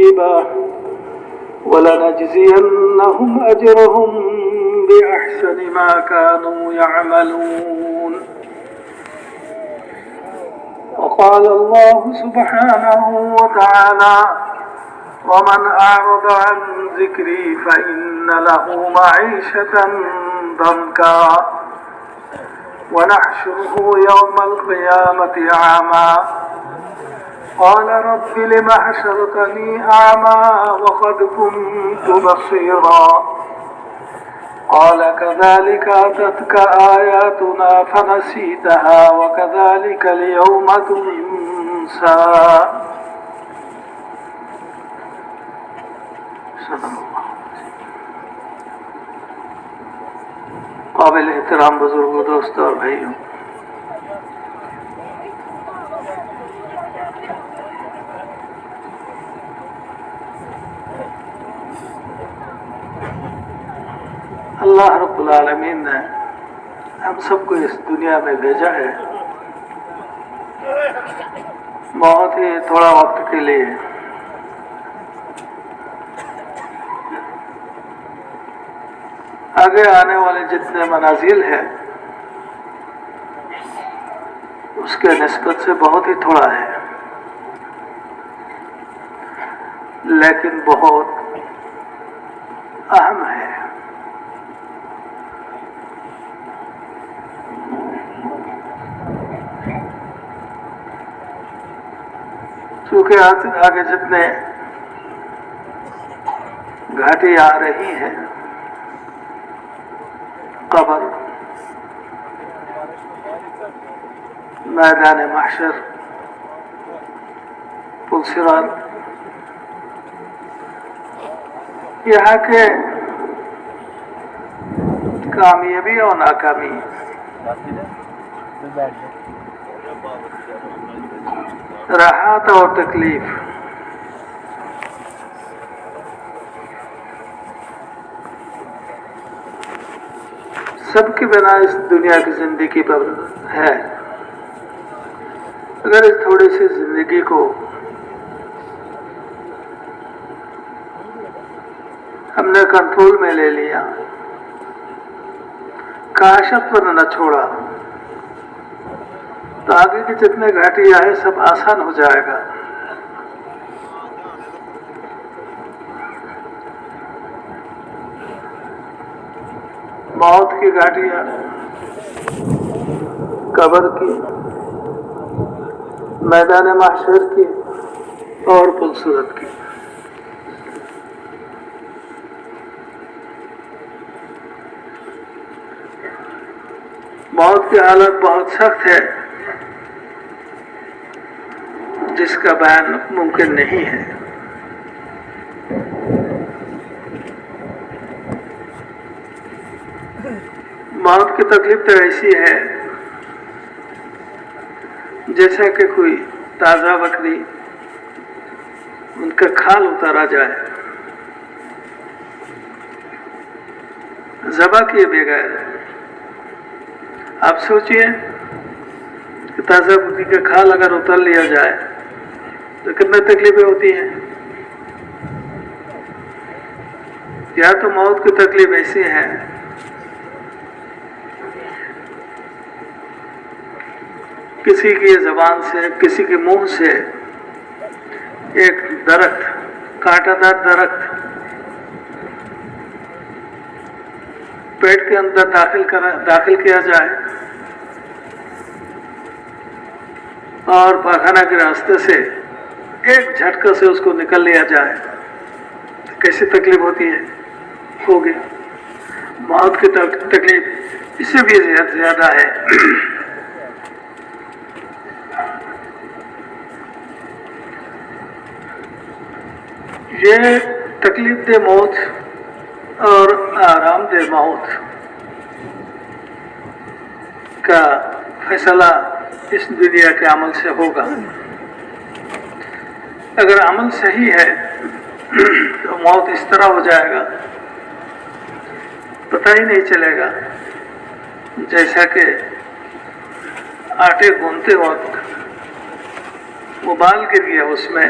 طيبة ولنجزينهم أجرهم بأحسن ما كانوا يعملون. وقال الله سبحانه وتعالى: ومن أعرض عن ذكري فإن له معيشة ضنكا ونحشره يوم القيامة أعمى قال رب لم حشرتني أعمى وقد كنت بصيرا قال كذلك أتتك آياتنا فنسيتها وكذلك اليوم تنسى. قابل احترام بزرگوں، دوستوں اور بھائیوں، اللہ رب العالمین نے ہم سب کو اس دنیا میں بھیجا ہے بہت ہی تھوڑا وقت کے لیے. آگے آنے والے جتنے منازل ہیں اس کے نسبت سے بہت ہی تھوڑا ہے، لیکن بہت اہم ہے. کیونکہ آگے جتنے گھاٹی آ رہی ہیں، قبر، میدان محشر، پل صراط، یہاں کے کامیابی اور ناکامی، راحت اور تکلیف، سب کی بنا اس دنیا کی زندگی پر ہے. اگر اس تھوڑی سی زندگی کو ہم نے کنٹرول میں لے لیا، کاشت پر نہ چھوڑا، تو آگے کے جتنے گھاٹی آئے سب آسان ہو جائے گا. موت کی گھاٹیاں، قبر کی، میدان محشر کی اور پل صراط کی. موت کی حالت بہت سخت ہے جس کا بیان ممکن نہیں ہے. موت کی تکلیف تو ایسی ہے جیسا کہ کوئی تازہ بکری ان کا کھال اتارا جائے، ذبح کیے بغیر. آپ سوچئے کہ تازہ بکری کا کھال اگر اتار لیا جائے تو کتنے تکلیفیں ہوتی ہیں. یا تو موت کی تکلیف ایسی ہے کسی کی زبان سے، کسی کے منہ سے ایک درخت، کانٹا دار درخت پیٹ کے اندر داخل کیا جائے اور پاخانہ کے راستے سے ایک جھٹکا سے اس کو نکل لیا جائے، کیسی تکلیف ہوتی ہے ہوگی. موت کی تکلیف اس سے بھی زیادہ ہے. یہ تکلیف دہ موت اور آرام دہ موت کا فیصلہ اس دنیا کے عمل سے ہوگا. اگر عمل صحیح ہے تو موت اس طرح ہو جائے گا پتہ ہی نہیں چلے گا، جیسا کہ آٹے گوندتے وقت وہ بال گر گیا، اس میں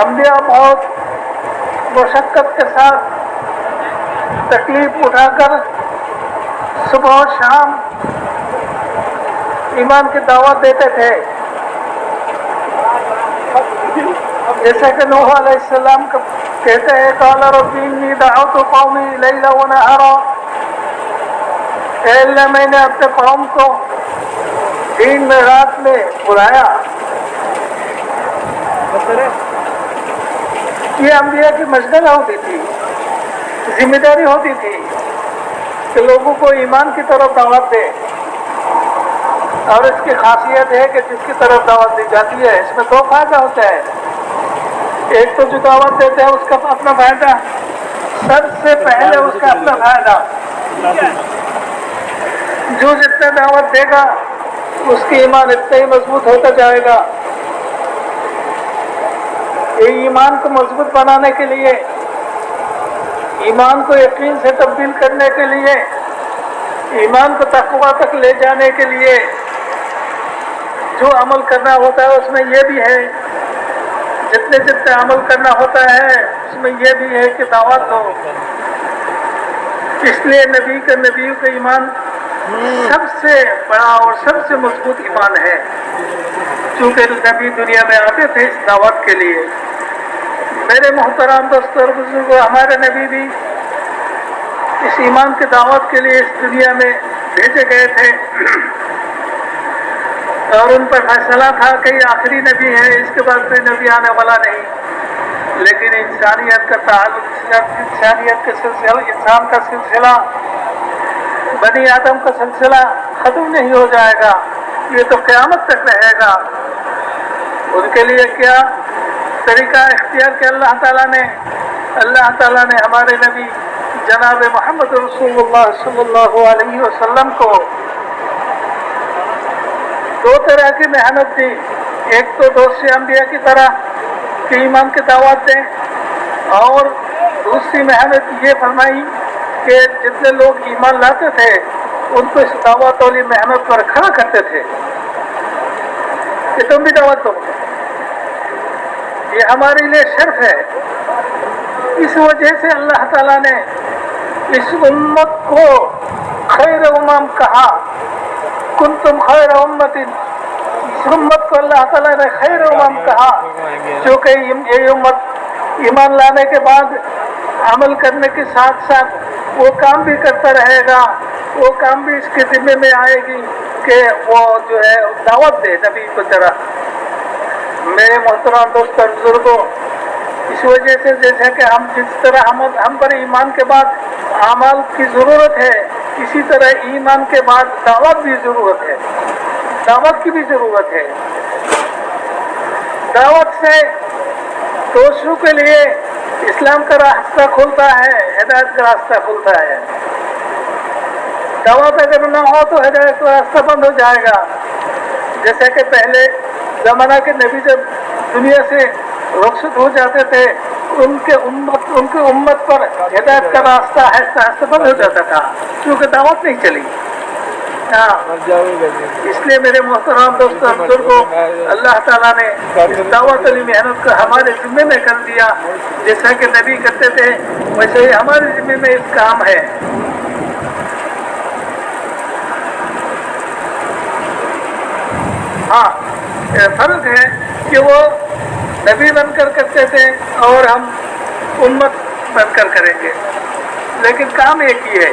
انبیاء بہت مشقت کے ساتھ تکلیف اٹھا کر صبح و شام ایمان کی دعوت دیتے تھے. جیسے کہ نوح علیہ السلام کہتے ہیں قال رب انی دعوت قومی لیلا ونہارا، اے اللہ میں نے اپنے قوم کو دن میں رات میں بلایا. یہ انبیاء کی مشغلہ ہوتی تھی، ذمہ داری ہوتی تھی کہ لوگوں کو ایمان کی طرف دعوت دے. اور اس کی خاصیت ہے کہ جس کی طرف دعوت دی جاتی ہے اس میں دو فائدہ ہوتا ہے. ایک تو جو دعوت دیتے ہیں اس کا اپنا فائدہ، سب سے پہلے اس کا اپنا فائدہ. جو جتنا دعوت دے گا اس کی ایمان اتنا ہی مضبوط ہوتا جائے گا. ایمان کو مضبوط بنانے کے لیے، ایمان کو یقین سے تبدیل کرنے کے لیے، ایمان کو تقویٰ تک لے جانے کے لیے جو عمل کرنا ہوتا ہے اس میں یہ بھی ہے، جتنے عمل کرنا ہوتا ہے اس میں یہ بھی ہے کہ دعوت ہو. اس لیے نبیوں کا ایمان سب سے بڑا اور سب سے مضبوط ایمان ہے، چونکہ نبی دنیا میں آتے تھے اس دعوت کے لیے. میرے محترم دوستوں اور بزرگوں، ہمارے نبی بھی اس ایمان کی دعوت کے لیے اس دنیا میں بھیجے گئے تھے، اور ان پر فیصلہ تھا کہ یہ آخری نبی ہے، اس کے بعد کوئی نبی آنے والا نہیں. لیکن انسانیت کا تعلق، انسانیت کا سلسلہ، انسان کا سلسلہ، بنی آدم کا سلسلہ ختم نہیں ہو جائے گا، یہ تو قیامت تک رہے گا. ان کے لیے کیا طریقہ اختیار کیا اللہ تعالیٰ نے ہمارے نبی جناب محمد رسول اللہ صلی اللہ علیہ وسلم کو دو طرح کی محنت دی. ایک تو دوسرے انبیاء کی طرح کہ ایمان کی دعوت دیں، اور دوسری محنت یہ فرمائی کہ جتنے لوگ ایمان لاتے تھے ان کو اس دعوت والی محنت پر کھڑا کرتے تھے کہ تم بھی دعوت دو. یہ ہمارے لیے شرف ہے. اس وجہ سے اللہ تعالیٰ نے اس امت کو خیر امم کہا، کنتم خیر امت. اس امت کو اللہ تعالیٰ نے خیر امم کہا کیونکہ یہ امت ایمان لانے کے بعد عمل کرنے کے ساتھ ساتھ وہ کام بھی کرتا رہے گا. وہ کام بھی اس کے ذمے میں آئے گی کہ وہ جو ہے دعوت دے نبی کی طرح. میرے محترم دوست اور بزرگوں، اس وجہ سے جیسا کہ جس طرح ہم پر ایمان کے بعد اعمال کی ضرورت ہے، اسی طرح ایمان کے بعد دعوت بھی ضرورت ہے، دعوت کی بھی ضرورت ہے. دعوت سے دوسروں کے لیے اسلام کا راستہ کھلتا ہے، ہدایت کا راستہ کھلتا ہے. دعوت اگر نہ ہو تو ہدایت کا راستہ بند ہو جائے گا. جیسا کہ پہلے زمانہ کے نبی جب دنیا سے رخصت ہو جاتے تھے ان کے امت پر ہدایت کا راستہ آہستہ آہستہ بند ہو جاتا تھا کیونکہ دعوت نہیں چلی. اس لیے میرے محترم دوستوں بزرگوں، اللہ تعالیٰ نے اس دعوت علی محنت کو ہمارے ذمے میں کر دیا. جیسا کہ نبی کرتے تھے ویسے ہی ہمارے ذمے میں اس کام ہے. ہاں، فرق ہے کہ وہ نبی بن کر کرتے تھے اور ہم امت بن کر کریں گے، لیکن کام ایک ہی ہے.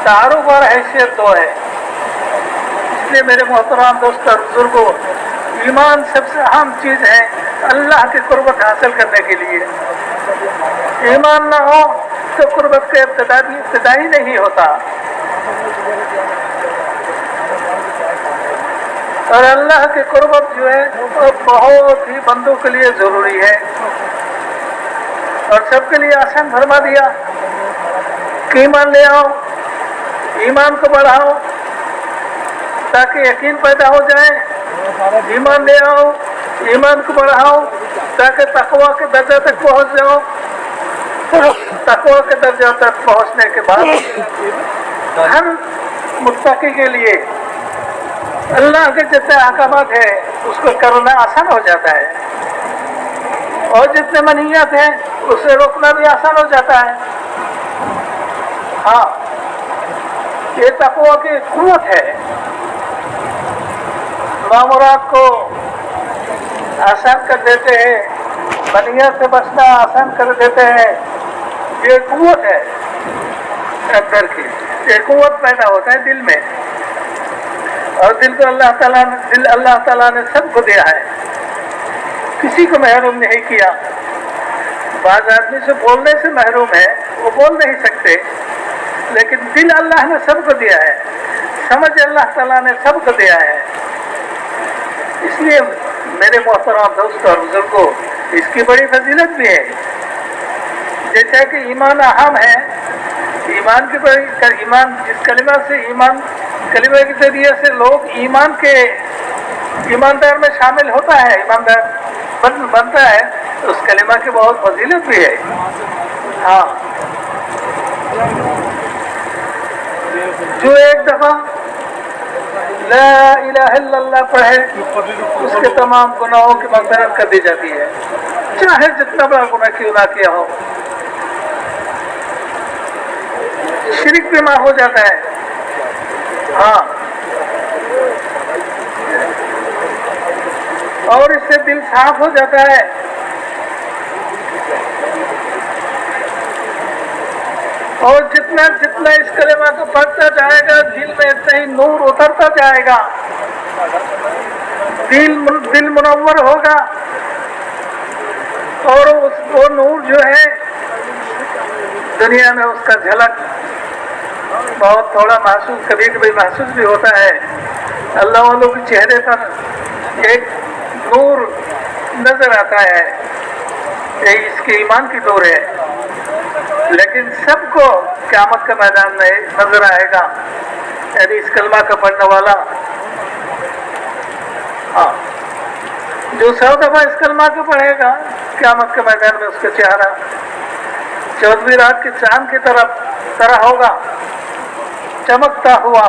تعارف اور حیثیت دو ہے. اس لیے میرے محترم دوست اور بزرگوں، ایمان سب سے اہم چیز ہے اللہ کی قربت حاصل کرنے کے لیے. ایمان نہ ہو تو قربت کا ابتدا ہی نہیں ہوتا. اور اللہ کی قربت جو ہے وہ بہت ہی بندوں کے لیے ضروری ہے اور سب کے لیے آسان فرما دیا کہ ایمان لے آؤ، ایمان کو بڑھاؤ تاکہ یقین پیدا ہو جائے. ایمان لے آؤ، ایمان کو بڑھاؤ تاکہ تقویٰ کے درجہ تک پہنچ جاؤ. تقویٰ کے درجہ تک پہنچنے کے بعد ہر متقی کے لیے اللہ کے جتنے احکامات ہیں اس کو کرنا آسان ہو جاتا ہے. اور جتنے منہیات ہیں اسے روکنا بھی آسان ہو جاتا ہے. ہاں، یہ تقویٰ کی قوت ہے. معمورات کو آسان کر دیتے ہیں، منہیات سے بچنا آسان کر دیتے ہیں. یہ قوت ہے اندر کی. یہ قوت پیدا ہوتا ہے دل میں، اور دل کو اللہ تعالیٰ نے سب کو دیا ہے، کسی کو محروم نہیں کیا. بعض آدمی سے بولنے سے محروم ہے، وہ بول نہیں سکتے، لیکن دل اللہ نے سب کو دیا ہے، سمجھ اللہ تعالیٰ نے سب کو دیا ہے. اس لیے میرے محترم دوست اور بزرگوں، اس کی بڑی فضیلت بھی ہے. جیسا کہ ایمان اہم ہے، ایمان کی ایمان جس کلمہ سے کلمہ کے ذریعے سے لوگ ایماندار میں شامل ہوتا ہے، ایماندار بنتا ہے، اس کلمہ کی بہت فضیلت بھی ہے. ہاں، جو ایک دفعہ لا الہ الا اللہ پڑھے اس کے تمام گناہوں کی مغفرت کر دی جاتی ہے، چاہے جتنا بڑا گناہ کیوں نہ کیا ہو. شرک بھی معاف ہو جاتا ہے. ہاں، اور اس سے دل صاف ہو جاتا ہے. اور جتنا اس کلمہ کو پڑھتا جائے گا دل میں اتنا ہی نور اترتا جائے گا، دل منور ہوگا. اور وہ نور جو ہے دنیا میں اس کا جھلک بہت تھوڑا محسوس، کبھی کبھی محسوس بھی ہوتا ہے. اللہ والوں کے چہرے پر ایک نور نظر آتا ہے، یہ اس کے ایمان کی نور ہے. لیکن سب کو قیامت کے میدان میں نظر آئے گا، یعنی اس کلمہ کا پڑھنے والا. ہاں، جو 100 دفعہ اس کلمہ کو پڑھے گا قیامت کے میدان میں اس کا چہرہ 14ویں رات کے چاند کی طرح ہوگا، چمکتا ہوا.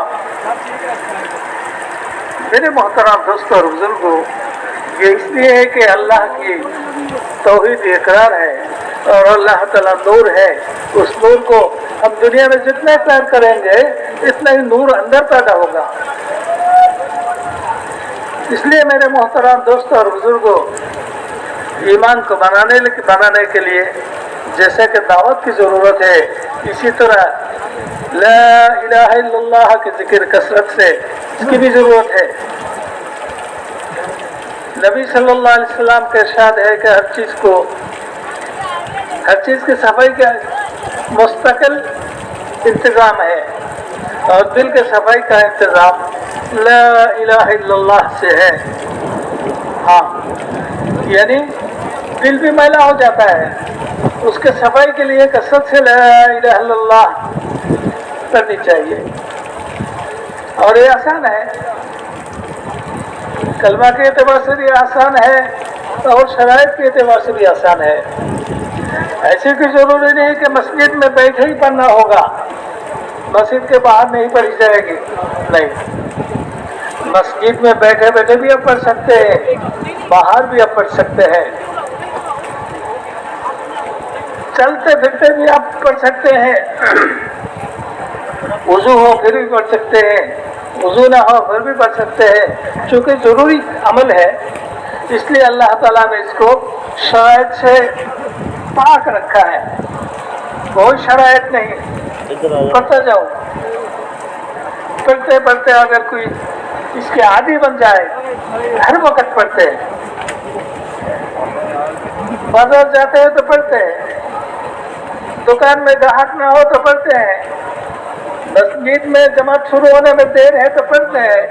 میرے محترم دوستوں اور بزرگوں، یہ اس لیے ہے کہ اللہ کی توحید اقرار ہے اور اللہ تعالیٰ نور ہے. اس نور کو ہم دنیا میں جتنا پیار کریں گے اتنا ہی نور اندر پیدا ہوگا. اس لیے میرے محترم دوستوں اور بزرگوں، ایمان کو بنانے کے لیے جیسے کہ دعوت کی ضرورت ہے، اسی طرح لا الہ الا اللہ کے ذکر کثرت سے اس کی بھی ضرورت ہے. نبی صلی اللہ علیہ وسلم کا ارشاد ہے کہ ہر چیز کی صفائی کا مستقل انتظام ہے، اور دل کے صفائی کا انتظام لا الہ الا اللہ سے ہے. ہاں، یعنی دل بھی میلا ہو جاتا ہے، اس کے صفائی کے لیے کثرت سے لا الہ الا اللہ کرنی چاہیے. اور یہ آسان ہے، کلمہ کے اعتبار سے بھی آسان ہے اور شرائط کے اعتبار سے بھی آسان ہے. ایسے کوئی ضروری نہیں کہ مسجد میں بیٹھے ہی پڑھنا ہوگا، مسجد کے باہر نہیں پڑھی جائے گی. نہیں، مسجد میں بیٹھے بیٹھے بھی آپ پڑھ سکتے ہیں، باہر بھی آپ پڑھ سکتے ہیں، چلتے پھرتے بھی آپ پڑھ سکتے ہیں، وضو ہو پھر بھی پڑھ سکتے ہیں، وضو نہ ہو پھر بھی پڑھ سکتے ہیں. چونکہ ضروری عمل ہے اس لیے اللہ تعالیٰ نے اس کو شرائط سے پاک رکھا ہے. کوئی شرائط نہیں، پڑھتا جاؤ. پڑھتے پڑھتے اگر کوئی اس کے عادی بن جائے، ہر وقت پڑھتے ہیں، بازار جاتے ہیں تو پڑھتے ہیں، دکان میں گاہک نہ ہو تو پڑھتے ہیں، مسجد میں جماعت شروع ہونے میں دیر ہے تو پڑھتے ہیں،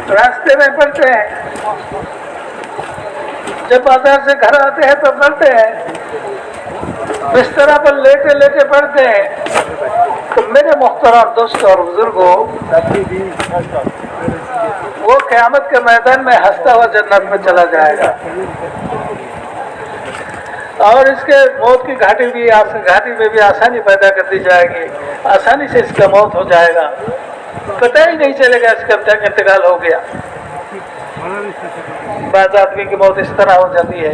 راستے میں پڑھتے ہیں، جب بازار سے گھر آتے ہیں تو پڑھتے ہیں، بستر پر لیٹے لیٹے پڑھتے ہیں. تو میرے محترم دوستوں اور بزرگوں، وہ قیامت کے میدان میں ہنستا ہوا جنت میں چلا جائے گا، اور اس کے موت کی گھاٹی میں بھی آسانی پیدا کر دی جائے گی، آسانی سے اس کا موت ہو جائے گا، پتہ ہی نہیں چلے گا اس کا انتقال ہو گیا. بعض آدمی کی موت اس طرح ہو جاتی ہے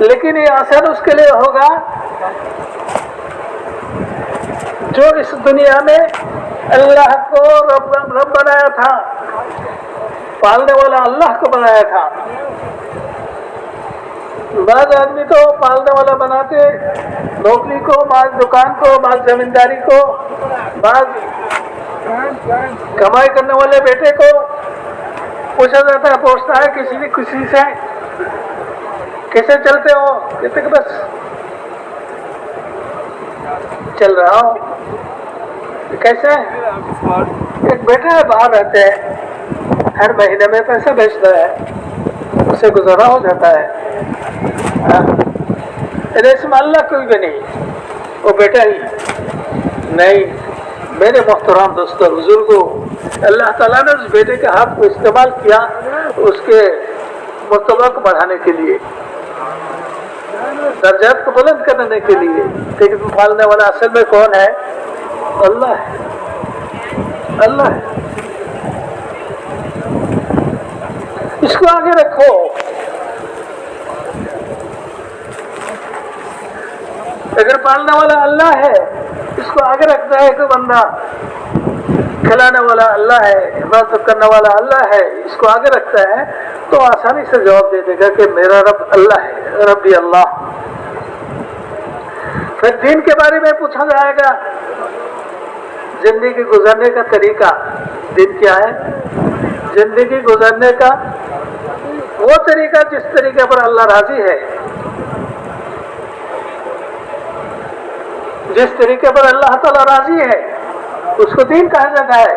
لیکن یہ اثر اس کے لیے ہوگا جو اس دنیا میں اللہ کو رب بنایا تھا، پالنے والا اللہ کو بنایا تھا۔ بعض آدمی تو پالنے والا بناتے نوکری کو، بعض دکان کو، بعض زمینداری کو، بعض کمائی کرنے والے بیٹے کو پوچھا جاتا ہے، پوچھتا ہے کسی سے کیسے چلتے ہو، کہتے کہ بس چل رہا ہوں۔ کیسے؟ ایک بیٹا ہے باہر رہتے ہیں، ہر مہینے میں پیسہ بھیجتا ہے، اسے گزارا ہو جاتا ہے۔ اس میں اللہ کوئی بھی نہیں، وہ بیٹا ہی نہیں۔ میرے محترم دوستوں بزرگوں، اللہ تعالیٰ نے اس بیٹے کے ہاتھ کو استعمال کیا اس کے مرتبہ کو بڑھانے کے لیے، درجات کو بلند کرنے کے لیے۔ لیکن پالنے والا اصل میں کون ہے؟ اللہ ہے، اللہ ہے۔ اس کو آگے رکھو۔ اگر پالنے والا اللہ ہے، اس کو آگے رکھتا ہے کہ بندہ، کھلانے والا اللہ ہے، حفاظت کرنے والا اللہ ہے، اس کو آگے رکھتا ہے تو آسانی سے جواب دے دے گا کہ میرا رب اللہ ہے، ربی اللہ۔ پھر دین کے بارے میں پوچھا جائے گا، زندگی گزارنے کا طریقہ، دین کیا ہے؟ زندگی گزارنے کا وہ طریقہ جس طریقے پر اللہ راضی ہے، جس طریقے پر اللہ تعالیٰ راضی ہے، اس کو دین کہا جاتا ہے۔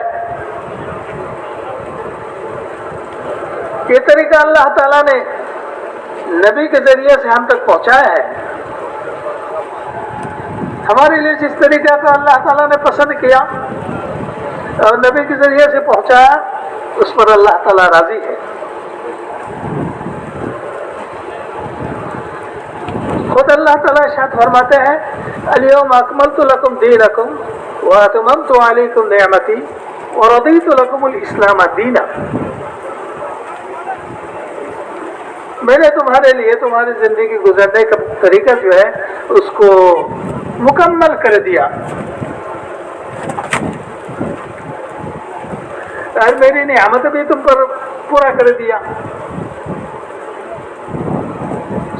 یہ طریقہ اللہ تعالیٰ نے نبی کے ذریعے سے ہم تک پہنچایا ہے۔ ہمارے لیے جس طریقہ کا اللہ تعالیٰ نے پسند کیا اور نبی کے ذریعے سے پہنچایا، اس پر اللہ تعالیٰ راضی ہے۔ خود اللہ تعالیٰ ارشاد فرماتے ہیں، الیوم اکملت لکم دینکم واتممت علیکم نعمتی ورضیت لکم الاسلام دینا۔ میں نے تمہارے لیے تمہاری زندگی گزرنے کا طریقہ جو ہے اس کو مکمل کر دیا، اور میری نعمت بھی تم پر پورا کر دیا۔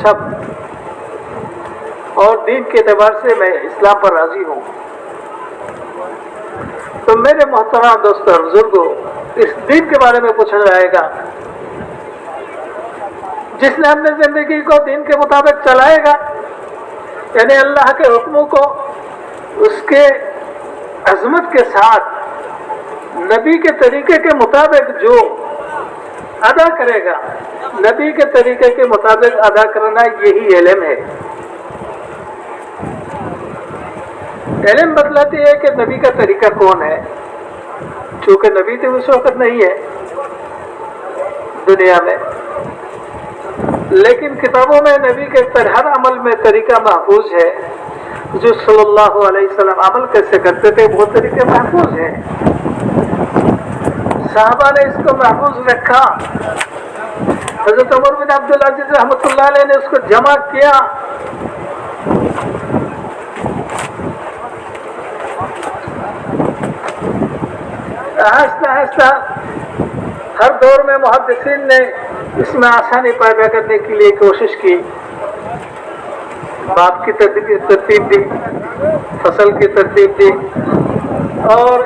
سب اور دین کے اعتبار سے میں اسلام پر راضی ہوں۔ تو میرے محترم دوستوں اور بزرگوں، اس دین کے بارے میں پوچھا جائے گا۔ جس نے اپنے زندگی کو دین کے مطابق چلائے گا، یعنی اللہ کے حکموں کو اس کے عظمت کے ساتھ نبی کے طریقے کے مطابق جو ادا کرے گا، نبی کے طریقے کے مطابق ادا کرنا یہی علم ہے۔ علم بتلاتی ہے کہ نبی کا طریقہ کون ہے، چونکہ نبی تو اس وقت نہیں ہے دنیا میں، لیکن کتابوں میں نبی کے ہر عمل میں طریقہ محفوظ ہے۔ جو صلی اللہ علیہ وسلم عمل کیسے کرتے تھے وہ طریقے محفوظ ہیں، صحابہ نے اس کو محفوظ رکھا۔ حضرت عمر بن عبدالعزیز رحمۃ اللہ علیہ نے اس کو جمع کیا۔ آہستہ آہستہ ہر دور میں محدثین نے اس میں آسانی پیدا کرنے کے لیے کوشش کی، باب کی ترتیب دی، فصل کی ترتیب دی، اور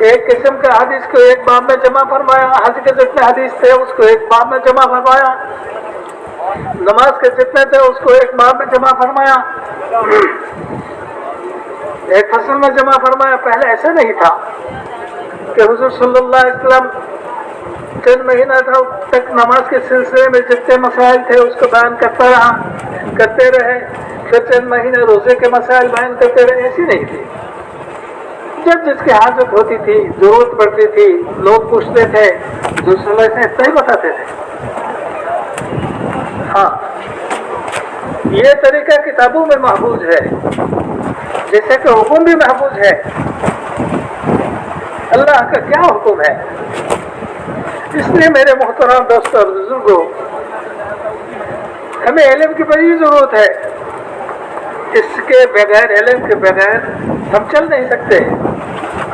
ایک قسم کا حدیث کو ایک باب میں جمع فرمایا، حج کے جتنے حدیث تھے اس کو ایک باب میں جمع فرمایا، نماز کے جتنے تھے اس کو ایک باب میں جمع فرمایا، ایک فصل میں جمع فرمایا۔ پہلے ایسا نہیں تھا کہ حضور صلی اللہ علیہ وسلم چند مہینہ تک نماز کے سلسلے میں جتنے مسائل تھے اس کو بیان کرتے رہے، پھر چند مہینے روزے کے مسائل بیان کرتے رہے، ایسی نہیں تھی۔ جب جس کی حاجت ہوتی تھی، ضرورت پڑتی تھی، لوگ پوچھتے تھے، جو صلی اللہ علیہ وسلم اتنا ہی بتاتے تھے۔ ہاں، یہ طریقہ کتابوں میں محفوظ ہے، جیسے کہ حکم بھی محفوظ ہے۔ اللہ کا کیا حکم ہے؟ اس لیے میرے محترم دوستوں اور بزرگوں، ہمیں علم کی بڑی ضرورت ہے. اس کے بغیر، علم کے بغیر ہم چل نہیں سکتے.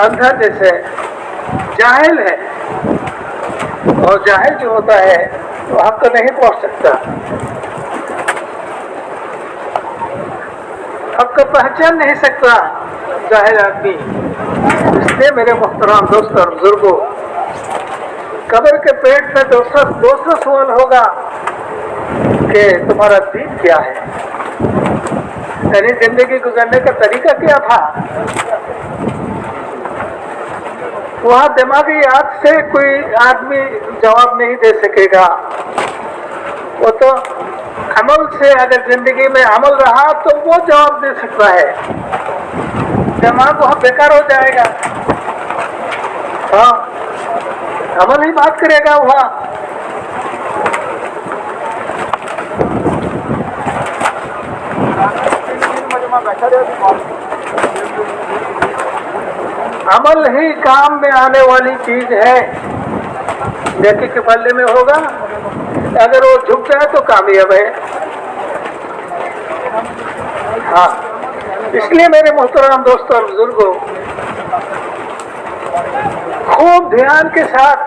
اندھا جیسے جاہل ہے، اور جاہل جو ہوتا ہے وہ حق تک نہیں پہنچ سکتا، حق کو پہچان نہیں سکتا جاہل آدمی. اس لیے میرے محترم دوست اور بزرگوں، قبر کے پیٹ میں دوسرا سوال ہوگا کہ تمہارا دین کیا ہے، یعنی زندگی گزارنے کا طریقہ کیا تھا. وہاں دماغی یاد سے کوئی آدمی جواب نہیں دے سکے گا. وہ تو عمل سے، اگر زندگی میں عمل رہا تو وہ جواب دے سکتا ہے. دماغ وہاں بیکار ہو جائے گا. ہاں، عمل ہی بات کرے گا وہاں. عمل ہی کام میں آنے والی چیز ہے. نیکی کے پلے میں ہوگا، اگر وہ جھک جائے تو کامیاب ہے. ہاں، اس لیے میرے محترم دوستوں اور بزرگوں، خوب دھیان کے ساتھ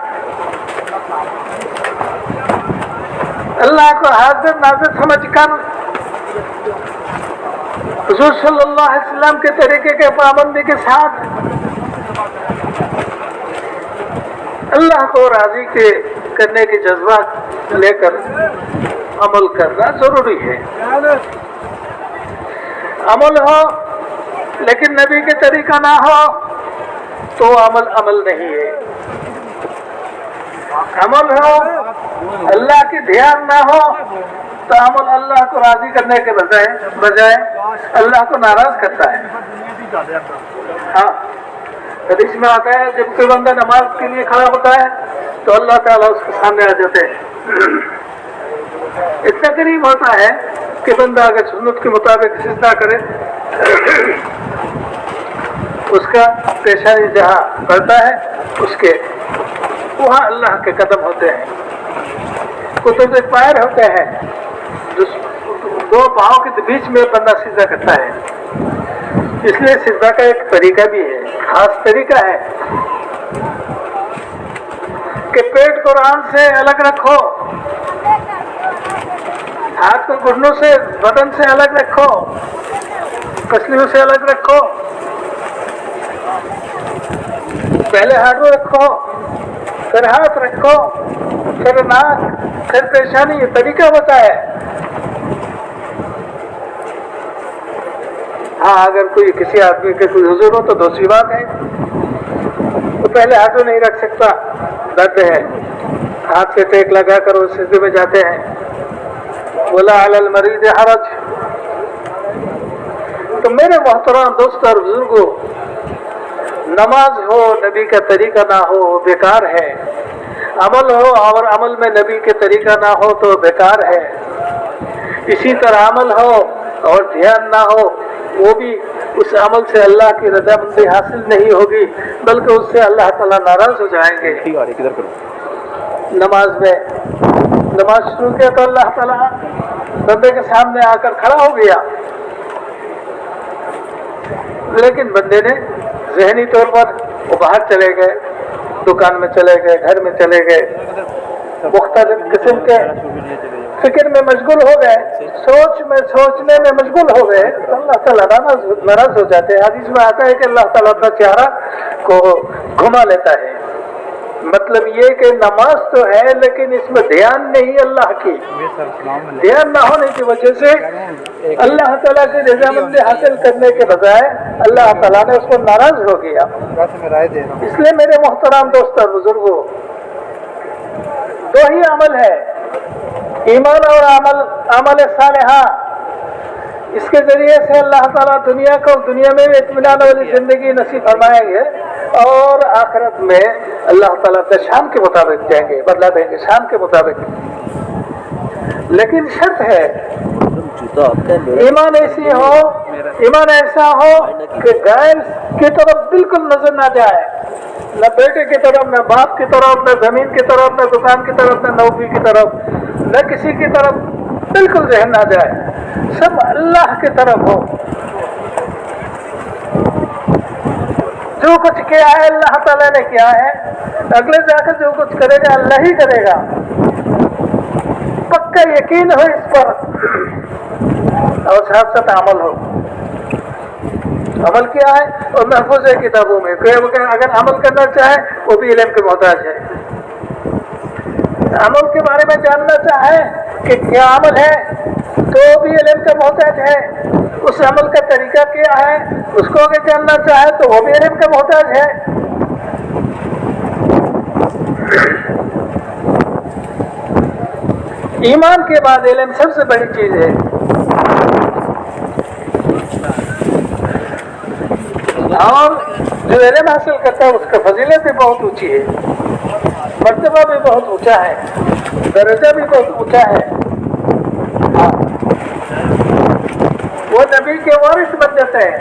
اللہ کو حاضر ناظر سمجھ کر حضور صلی اللہ علیہ وسلم کے طریقے کے پابندی کے ساتھ اللہ کو راضی کرنے کے جذبات لے کر عمل کرنا ضروری ہے. عمل ہو لیکن نبی کے طریقہ نہ ہو تو عمل نہیں ہے. عمل ہو، اللہ کی دھیان نہ ہو تو عمل اللہ کو راضی کرنے کے بجائے اللہ کو ناراض کرتا ہے. ہاں، حدیث میں آتا ہے جب کوئی بندہ نماز کے لیے کھڑا ہوتا ہے تو اللہ تعالیٰ اس کے سامنے آ جاتے ہیں. اتنا قریب ہوتا ہے کہ بندہ اگر سنت کے مطابق سجدہ کرے، اس کا پیشانی جہاں بڑھتا ہے اس کے وہاں اللہ کے قدم ہوتے ہیں. کتب پیر ہوتے ہیں، دو پاؤں کے بیچ میں بندہ سجدہ کرتا ہے. اس لیے سجدہ کا ایک طریقہ بھی ہے، خاص طریقہ ہے کہ پیٹ کو ران سے الگ رکھو، ہاتھ کو گھٹنوں سے، بدن سے الگ رکھو، پسلیوں سے الگ رکھو. پہلے ہاتھوں رکھو، پھر ہاتھ رکھو، پھر ناک، پھر پیشانی. یہ طریقہ ہوتا ہے. ہاں، اگر کوئی کسی آدمی کے کوئی حضور ہو تو دوسری بات ہے، وہ پہلے ہاتھوں نہیں رکھ سکتا، درد ہے، ہاتھ سے ٹیک لگا کر وہ سجدے میں جاتے ہیں. ولا علی المریض حرج. تو میرے محترم دوست اور بزرگوں، نماز ہو نبی کا طریقہ نہ ہو بیکار ہے. عمل ہو اور عمل میں نبی کے طریقہ نہ ہو تو بیکار ہے. اسی طرح عمل ہو اور دھیان نہ ہو، وہ بھی اس عمل سے اللہ کی رضامندی حاصل نہیں ہوگی، بلکہ اس سے اللہ تعالیٰ ناراض ہو جائیں گے. نماز شروع کیا تو اللہ تعالیٰ بندے کے سامنے آ کر کھڑا ہو گیا، لیکن بندے نے ذہنی طور پر وہ باہر چلے گئے، دکان میں چلے گئے، گھر میں چلے گئے، مختلف قسم کے فکر میں مشغول ہو گئے، سوچنے میں مشغول ہو گئے، تو اللہ تعالیٰ ناراض ہو جاتے ہیں. حدیث میں آتا ہے کہ اللہ تعالیٰ اپنا چہرہ کو گھما لیتا ہے. مطلب یہ کہ نماز تو ہے لیکن اس میں دھیان نہیں اللہ کی. دھیان نہ ہونے کی وجہ سے اللہ تعالیٰ کی رضامندی حاصل کرنے کے بجائے اللہ تعالیٰ نے اس کو ناراض ہو گیا. اس لیے میرے محترم دوست اور بزرگوں، دو ہی عمل ہے، ایمان اور عمل صالحہ. اس کے ذریعے سے اللہ تعالیٰ دنیا میں اطمینان والی زندگی نصیب فرمائیں گے، اور آخرت میں اللہ تعالیٰ اپنے شان کے مطابق دیں گے، بدلہ دیں گے شان کے مطابق. لیکن شرط ہے ایمان ایسا ہو کہ غیر کی طرف بالکل نظر نہ جائے، نہ بیٹے کی طرف، نہ باپ کی طرف، نہ زمین کی طرف، نہ دکان کی طرف، نہ نوکری کی طرف، نہ کسی کی طرف بالکل ذہن نہ جائے, سب اللہ کی طرف ہو. جو کچھ کیا ہے اللہ تعالیٰ نے کیا ہے, اگلے جا کر جو کچھ کرے گا اللہ ہی کرے گا, پکا یقین ہو اس پر, اور ساتھ ساتھ عمل ہو. عمل کیا ہے اور محفوظ ہے کتابوں میں, اگر عمل کرنا چاہے وہ بھی علم کے محتاج ہے. عمل کے بارے میں جاننا چاہے کہ کیا عمل ہے تو بھی علم کا محتاج ہے. اس عمل کا طریقہ کیا ہے اس کو اگر جاننا چاہے تو وہ بھی علم کا محتاج ہے. ایمان کے بعد علم سب سے بڑی چیز ہے. اور جو علم حاصل کرتا ہے اس کا فضیلت بھی بہت اونچی ہے, مرتبہ بھی بہت اونچا ہے, درجہ بھی بہت اونچا ہے. وہ نبی کے وارث بن جاتے ہیں,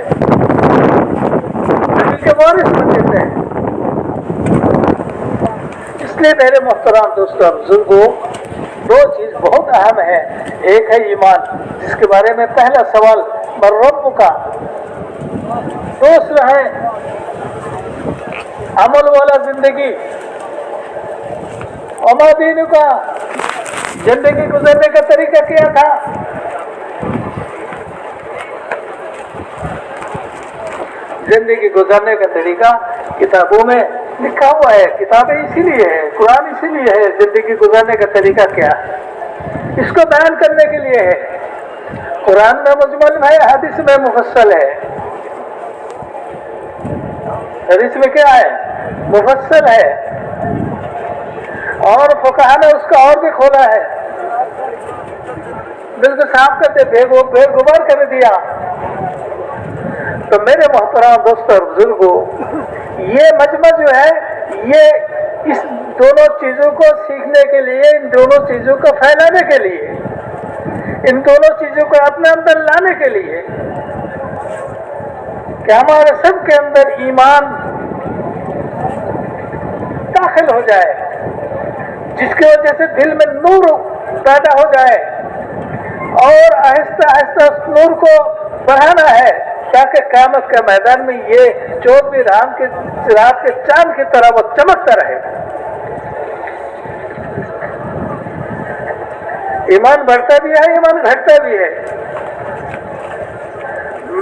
نبی کے وارث بن جاتے ہیں. اس لیے میرے محترم دوستوں بزرگوں, دو چیز بہت اہم ہے. ایک ہے ایمان, جس کے بارے میں پہلا سوال من رب کا, دوسرا ہے عمل والا زندگی, وما دین کا, زندگی گزرنے کا طریقہ کیا تھا. زندگی گزارنے کا طریقہ کتابوں میں لکھا ہوا ہے. کتابیں اسی لیے ہے, قرآن اسی لیے ہے. زندگی گزارنے کا طریقہ کیا, اس کو بیان کرنے کے لیے ہے. قرآن میں مجمل ہے, حدیث میں مفصل ہے. حدیث میں کیا ہے, مفصل ہے, اور فقہا نے اس کا اور بھی کھولا ہے, بالکل صاف کرتے بے غبار کر دیا. تو میرے محترم دوستوں اور بزرگوں, یہ مجمع جو ہے یہ اس دونوں چیزوں کو سیکھنے کے لیے, ان دونوں چیزوں کو پھیلانے کے لیے, ان دونوں چیزوں کو اپنے اندر لانے کے لیے کہ ہمارے سب کے اندر ایمان داخل ہو جائے, جس کی وجہ سے دل میں نور پیدا ہو جائے, اور آہستہ آہستہ اس نور کو بڑھانا ہے تاکہ قیامت کے میدان میں یہ 14ویں رات کے چاند کی طرح وہ چمکتا رہے. ایمان بڑھتا بھی ہے, ایمان گھٹتا بھی ہے.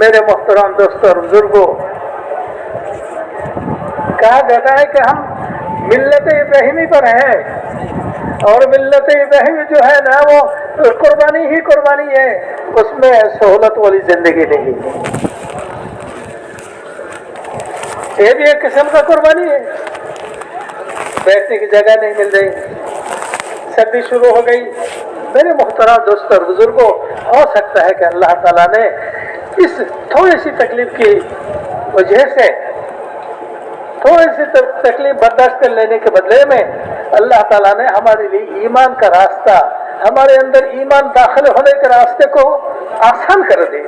میرے محترم دوستوں اور بزرگوں, کہا جاتا ہے کہ ہم ملت ابراہیمی پر ہیں, اور ملت ابراہیمی جو ہے نا وہ قربانی ہی قربانی ہے, اس میں سہولت والی زندگی نہیں. یہ بھی ایک قسم کا قربانی ہے. بیٹھنے کی جگہ نہیں مل رہی, سردی شروع ہو گئی. میرے محترم دوستوں اور بزرگوں, ہو سکتا ہے کہ اللہ تعالیٰ نے اس تھوڑی سی تکلیف کی وجہ سے, تھوڑی سی تکلیف برداشت کر لینے کے بدلے میں اللہ تعالیٰ نے ہمارے لیے ایمان کا راستہ, ہمارے اندر ایمان داخل ہونے کے راستے کو آسان کر دے.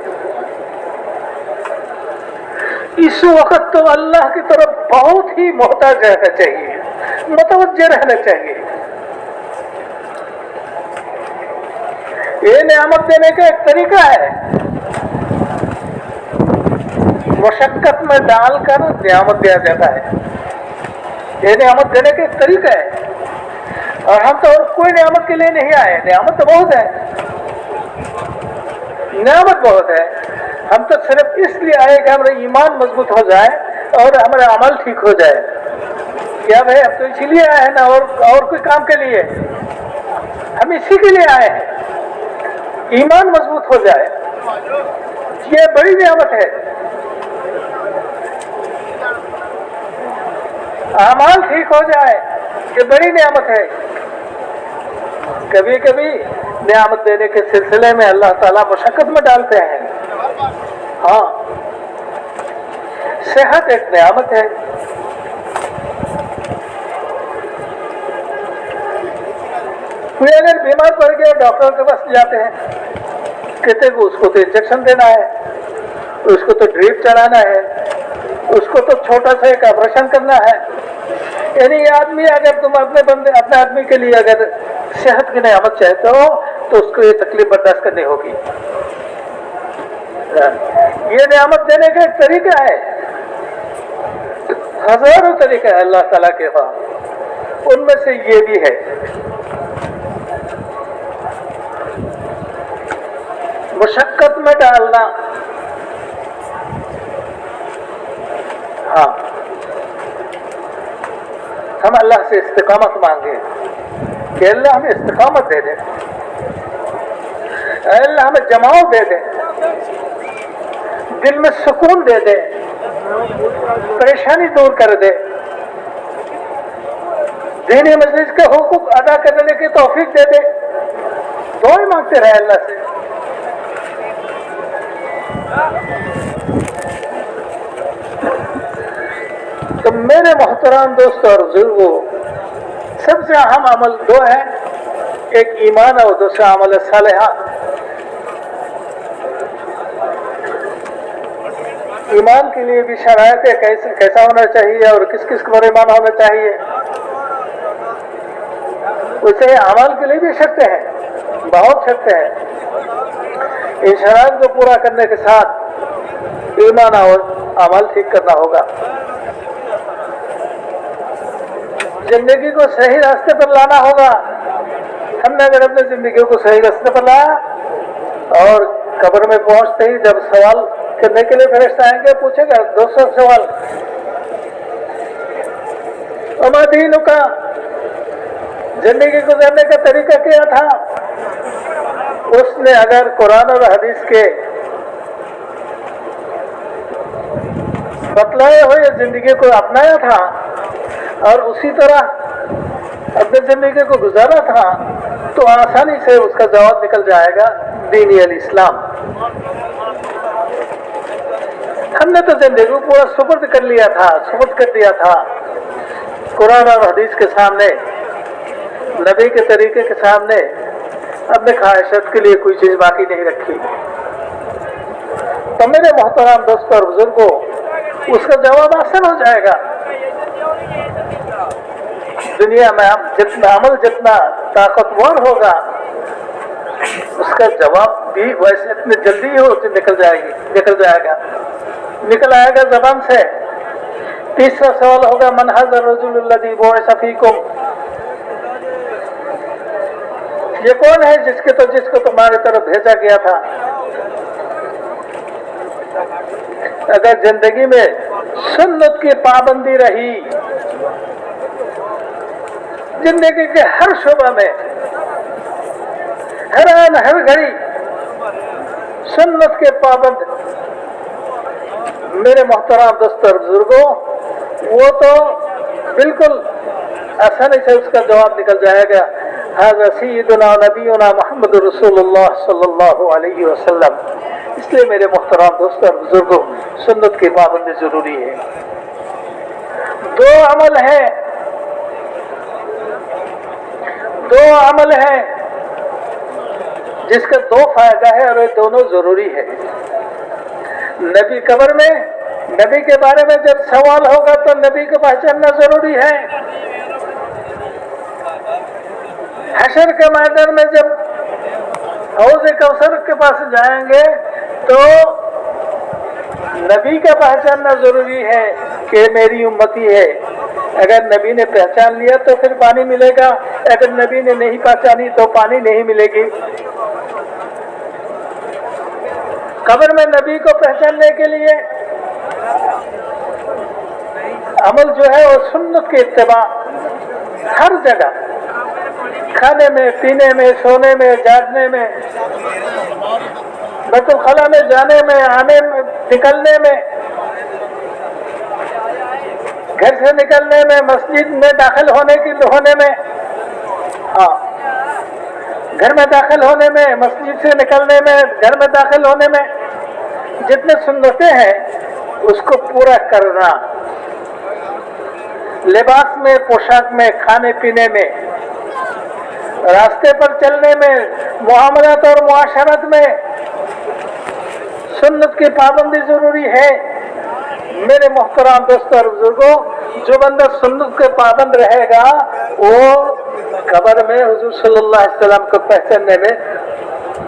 اس وقت تو اللہ کی طرف بہت ہی محتاج رہنا چاہیے, متوجہ رہنا چاہیے. یہ نعمت دینے کا ایک طریقہ ہے, مشقت میں ڈال کر نعمت دیا جاتا ہے. یہ نعمت دینے کا ایک طریقہ ہے, اور ہم تو اور کوئی نعمت کے لیے نہیں آئے. نعمت تو بہت ہے, نعمت بہت ہے. ہم تو صرف اس لیے آئے کہ ہمارا ایمان مضبوط ہو جائے اور ہمارا عمل ٹھیک ہو جائے. کیا بھائی, ہم تو اسی لیے آئے ہیں نا, اور کوئی کام کے لیے. ہم اسی کے لیے آئے ہیں, ایمان مضبوط ہو جائے. یہ بڑی نعمت ہے. اعمال ٹھیک ہو جائے, یہ بڑی نعمت ہے. کبھی کبھی نعمت دینے کے سلسلے میں اللہ تعالیٰ مشقت میں ڈالتے ہیں. ہاں, صحت ایک نعمت ہے. کوئی اگر بیمار پڑ گیا ڈاکٹر کے پاس جاتے ہیں, کہتے ہیں اس کو تو انجیکشن دینا ہے, اس کو تو ڈریپ چلانا ہے, اس کو تو چھوٹا سا ایک آپریشن کرنا ہے. یعنی آدمی, اگر تم اپنے آدمی کے لیے اگر صحت کی نعمت چاہتے ہو تو اس کو یہ تکلیف برداشت کرنی ہوگی. یہ نعمت دینے کا ایک طریقہ ہے, ہزاروں طریقے ہیں اللہ تعالیٰ کے پاس, ان میں سے یہ بھی ہے. مشقت میں ڈالنا, ہاں ہم اللہ سے استقامت مانگیں کہ اللہ ہمیں استقامت دے دے, اللہ ہمیں جماؤ دے دے, دل میں سکون دے دے, پریشانی دور کر دے, دینی مجلس کے حقوق ادا کرنے کی توفیق دے دے. دعائیں مانگتے رہے اللہ سے. تو میرے محترم دوستوں اور بزرگوں, سب سے اہم عمل دو ہیں, ایک ایمان اور دوسرا عمل صالحہ. ایمان کے لیے بھی شرائط کیسا ہونا چاہیے اور کس کس پر ایمان ہونا چاہیے, ویسے عمل کے لیے بھی شرطیں ہیں, بہت شرطیں ہیں. ان شرائط کو پورا کرنے کے ساتھ ایمان اور عمل ٹھیک کرنا ہوگا. زندگی کو صحیح راستے پر لانا ہوگا. ہم نے اگر اپنے زندگی کو صحیح راستے پر لایا اور قبر میں پہنچتے ہی جب سوال کرنے کے لیے فرشتہ آئیں گے, پوچھے گا 200 سوال, وما دینک, زندگی گزارنے کا طریقہ کیا تھا. اس نے اگر قرآن اور حدیث کے بتلائے ہوئے زندگی کو اپنایا تھا اور اسی طرح اپنی زندگی کو گزارا تھا, تو آسانی سے اس کا جواب نکل جائے گا دین الاسلام. ہم نے تو زندگی کو پورا سپرد کر دیا تھا قرآن اور حدیث کے سامنے, نبی کے طریقے کے سامنے. اپنے خواہشات کے لیے کوئی چیز باقی نہیں رکھی. تو میرے محترم دوستوں اور بزرگوں, اس کا جواب آسان ہو جائے گا. دنیا میں عمل جتنا طاقتور ہوگا, اس کا جواب بھی ویسے اتنی جلدی ہی نکل آئے گا زبان سے. تیسرا سوال ہوگا من ھذا الرجل الذی بعث فیکم, یہ کون ہے جس کو تمہارے طرف بھیجا گیا تھا. اگر زندگی میں سنت کی پابندی رہی, زندگی کے ہر شعبہ میں ہر آن ہر گھڑی سنت کے پابند, میرے محترم دوستوں اور بزرگوں, وہ تو بالکل آسانی سے اس کا جواب نکل جائے گا. ھذا سیدنا نبینا محمد رسول اللہ صلی اللہ علیہ وسلم. اس لیے میرے محترم دوستوں اور بزرگوں, سنت کی پابندی ضروری ہے. دو عمل ہیں جس کا دو فائدہ ہے اور یہ دونوں ضروری ہے. نبی قبر میں نبی کے بارے میں جب سوال ہوگا تو نبی کو پہچاننا ضروری ہے. حشر کے میدان میں جب حوض کوثر کے پاس جائیں گے تو نبی کا پہچاننا ضروری ہے کہ میری امتی ہے. اگر نبی نے پہچان لیا تو پھر پانی ملے گا, اگر نبی نے نہیں پہچانی تو پانی نہیں ملے گی. قبر میں نبی کو پہچاننے کے لیے عمل جو ہے وہ سنت کی اتباع, ہر جگہ, کھانے میں, پینے میں, سونے میں, جاگنے میں, بیت الخلا میں جانے میں, آنے میں, نکلنے میں, گھر سے نکلنے میں, مسجد میں داخل ہونے میں, ہاں گھر میں داخل ہونے میں, مسجد سے نکلنے میں, گھر میں داخل ہونے میں, جتنے سنتیں ہیں اس کو پورا کرنا. لباس میں, پوشاک میں, کھانے پینے میں, راستے پر چلنے میں, معاملات اور معاشرت میں سنت کی پابندی ضروری ہے. میرے محترم دوستوں اور بزرگوں, جو بندہ سنت کے پابند رہے گا وہ قبر میں حضور صلی اللہ علیہ وسلم کو پہچاننے میں